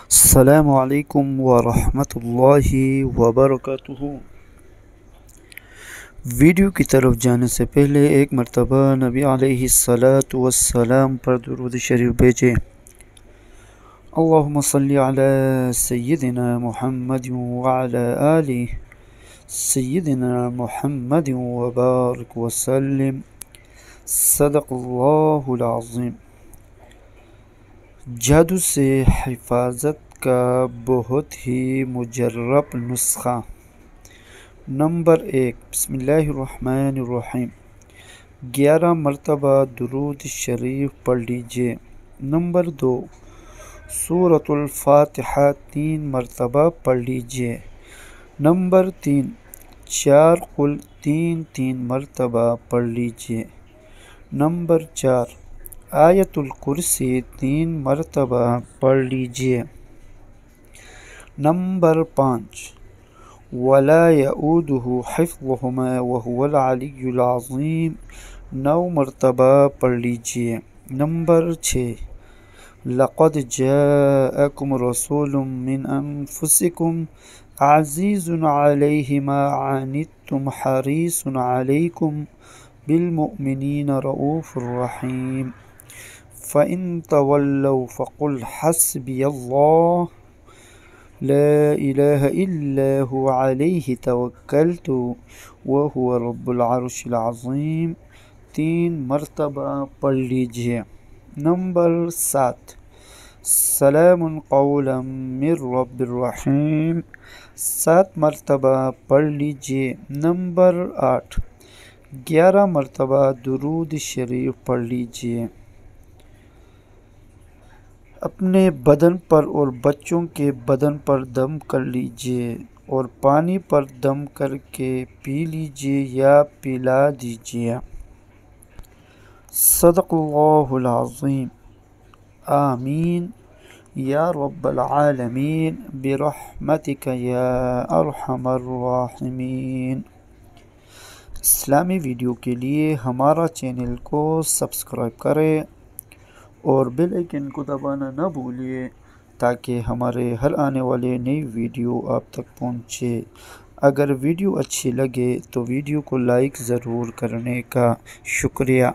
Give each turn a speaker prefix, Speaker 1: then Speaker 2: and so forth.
Speaker 1: السلام علیکم ورحمۃ اللہ وبرکاتہ۔ ویڈیو کی طرف جانے سے پہلے ایک مرتبہ نبی علیہ الصلاۃ والسلام پر درود شریف بھیجیں۔ اللہم صلی علی سیدنا محمد وعلی آل سیدنا محمد وبارک وسلم۔ صدق اللہ العظیم۔ جادو سے حفاظت کا بہت ہی مجرب نسخہ۔ نمبر 1، بسم اللہ الرحمن الرحیم، 11 مرتبہ درود شریف پڑھ لیجئے۔ نمبر 2، سورۃ الفاتحہ 3 مرتبہ پڑھ لیجئے۔ نمبر 3، 4 قل 3 مرتبہ پڑھ لیجئے۔ نمبر 4، آیت الکرسی 3 مرتبہ پڑھ لیجئے۔ نمبر 5، ولا یؤودہ حفظہما وہو العلی العظیم 9 مرتبہ پڑھ لیجئے۔ نمبر 6، لقد جاءکم رسول من انفسکم عزیز علیہ ما عنتم حریص علیکم بالمؤمنین رؤوف رحیم۔ فَإِن تَوَلَّوْا فَقُلْ حَسْبِيَ اللَّهُ لَا إِلَهَ إِلَّا هُوَ عَلَيْهِ تَوَكَّلْتُ وَهُوَ رَبُّ الْعَرْشِ الْعَظِيمِ 3 مرتبہ پڑھ لیجئے۔ نمبر 7، سلام قولا من رب الرحیم 7 مرتبہ پڑھ لیجئے۔ نمبر 8، 11 مرتبہ درود شریف پڑھ لیجئے۔ اپنے بدن پر اور بچوں کے بدن پر دم کر لیجئے اور پانی پر دم کر کے پی لیجئے یا پلا دیجئے۔ صدق اللہ العظیم۔ آمین یا رب العالمین برحمتک یا ارحم الراحمین۔ اسلامی ویڈیو کے لیے ہمارا چینل کو سبسکرائب کریں اور بیل آئیکن کو دبانا نہ بھولیں تاکہ ہمارے ہر آنے والے نئی ویڈیو آپ تک پہنچے۔ اگر ویڈیو اچھی لگے تو ویڈیو کو لائک ضرور کرنے کا شکریہ۔